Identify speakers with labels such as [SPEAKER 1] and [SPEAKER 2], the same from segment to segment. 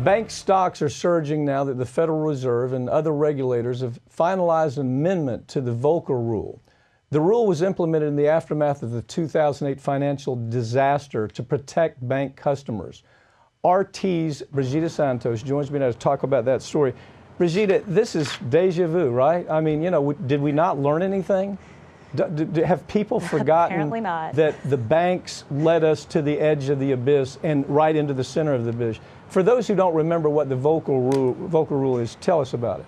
[SPEAKER 1] Bank stocks are surging now that the Federal Reserve and other regulators have finalized an amendment to the Volcker Rule. The rule was implemented in the aftermath of the 2008 financial disaster to protect bank customers. RT's Brigida Santos joins me now to talk about that story. Brigida, this is deja vu, right? I mean, did we not learn anything? Have people forgotten that the banks led us to the edge of the abyss and right into the center of the abyss? For those who don't remember what the Volcker Rule is, tell us about it.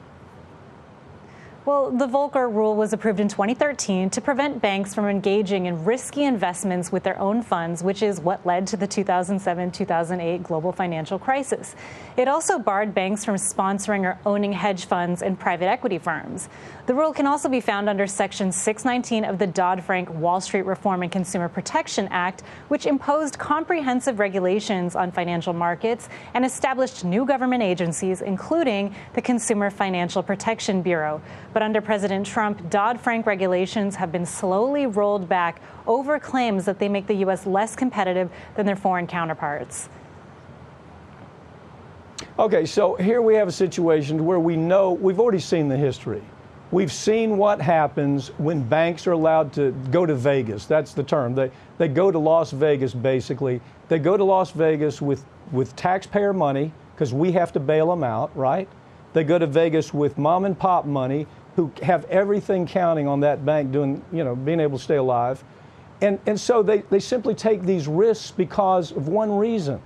[SPEAKER 2] Well, the Volcker Rule was approved in 2013 to prevent banks from engaging in risky investments with their own funds, which is what led to the 2007-2008 global financial crisis. It also barred banks from sponsoring or owning hedge funds and private equity firms. The rule can also be found under Section 619 of the Dodd-Frank Wall Street Reform and Consumer Protection Act, which imposed comprehensive regulations on financial markets and established new government agencies, including the Consumer Financial Protection Bureau. But under President Trump, Dodd-Frank regulations have been slowly rolled back over claims that they make the U.S. less competitive than their foreign counterparts.
[SPEAKER 1] Okay, so here we have a situation where we know, we've already seen the history. We've seen what happens when banks are allowed to go to Vegas. That's the term. They go to Las Vegas, basically. They go to Las Vegas with taxpayer money, because we have to bail them out, right? They go to Vegas with mom and pop money, who have everything counting on that bank doing, being able to stay alive. And so they simply take these risks because of one reason.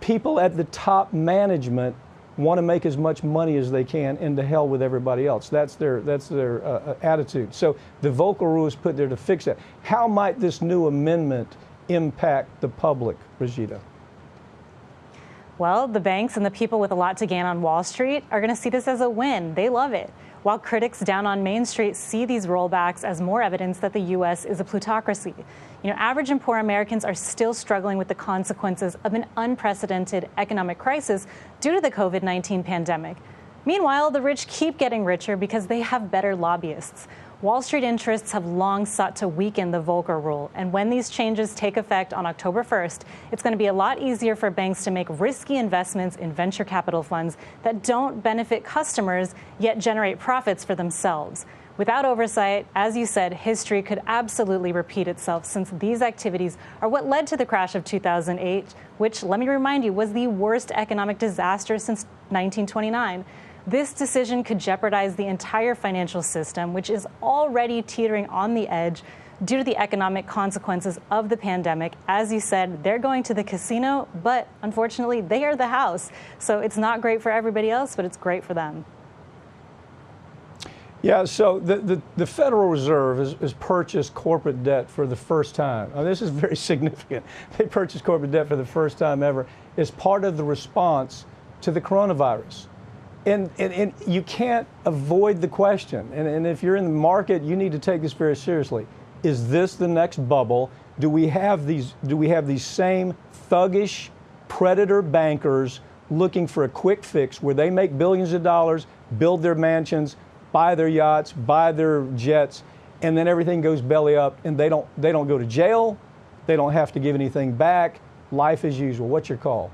[SPEAKER 1] People at the top management want to make as much money as they can, and to hell with everybody else. That's their attitude. So the Volcker Rule is put there to fix that. How might this new amendment impact the public, Brigida?
[SPEAKER 2] Well, the banks and the people with a lot to gain on Wall Street are going to see this as a win. They love it. While critics down on Main Street see these rollbacks as more evidence that the U.S. is a plutocracy. Average and poor Americans are still struggling with the consequences of an unprecedented economic crisis due to the COVID-19 pandemic. Meanwhile, the rich keep getting richer because they have better lobbyists. Wall Street interests have long sought to weaken the Volcker Rule, and when these changes take effect on October 1st, it's going to be a lot easier for banks to make risky investments in venture capital funds that don't benefit customers, yet generate profits for themselves. Without oversight, as you said, history could absolutely repeat itself, since these activities are what led to the crash of 2008, which, let me remind you, was the worst economic disaster since 1929. This decision could jeopardize the entire financial system, which is already teetering on the edge due to the economic consequences of the pandemic. As you said, they're going to the casino, but unfortunately, they are the house. So it's not great for everybody else, but it's great for them.
[SPEAKER 1] Yeah, so the Federal Reserve has purchased corporate debt for the first time. Now, this is very significant. They purchased corporate debt for the first time ever as part of the response to the coronavirus. And you can't avoid the question. And if you're in the market, you need to take this very seriously. Is this the next bubble? Do we have these same thuggish predator bankers looking for a quick fix where they make billions of dollars, build their mansions, buy their yachts, buy their jets, and then everything goes belly up, and they don't go to jail, they don't have to give anything back, life as usual? What's your call?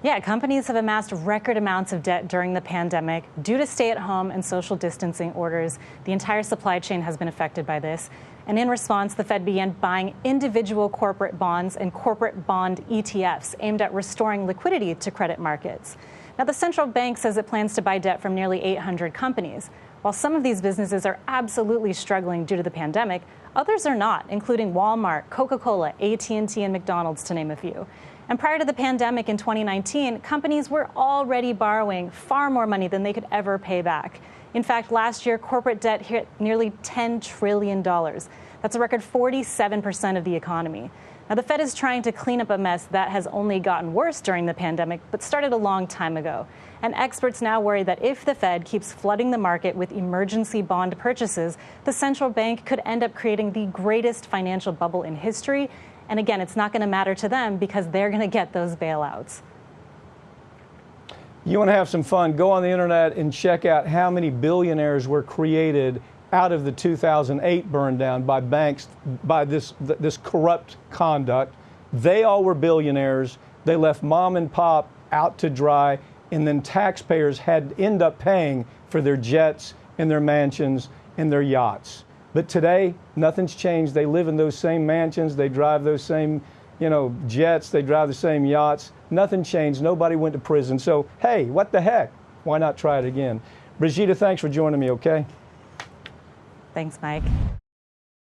[SPEAKER 2] Yeah, companies have amassed record amounts of debt during the pandemic due to stay-at-home and social distancing orders. The entire supply chain has been affected by this. And in response, the Fed began buying individual corporate bonds and corporate bond ETFs aimed at restoring liquidity to credit markets. Now, the central bank says it plans to buy debt from nearly 800 companies. While some of these businesses are absolutely struggling due to the pandemic, others are not, including Walmart, Coca-Cola, AT&T, and McDonald's, to name a few. And prior to the pandemic in 2019, companies were already borrowing far more money than they could ever pay back. In fact, last year, corporate debt hit nearly $10 trillion. That's a record 47% of the economy. Now, the Fed is trying to clean up a mess that has only gotten worse during the pandemic, but started a long time ago. And experts now worry that if the Fed keeps flooding the market with emergency bond purchases, the central bank could end up creating the greatest financial bubble in history. And again, it's not going to matter to them because they're going to get those bailouts.
[SPEAKER 1] You want to have some fun, go on the internet and check out how many billionaires were created out of the 2008 burn down by banks, by this corrupt conduct. They all were billionaires. They left mom and pop out to dry, and then taxpayers had end up paying for their jets and their mansions and their yachts. But today, nothing's changed. They live in those same mansions. They drive those same, jets. They drive the same yachts. Nothing changed. Nobody went to prison. So, hey, what the heck? Why not try it again? Brigida, thanks for joining me, okay?
[SPEAKER 2] Thanks, Mike.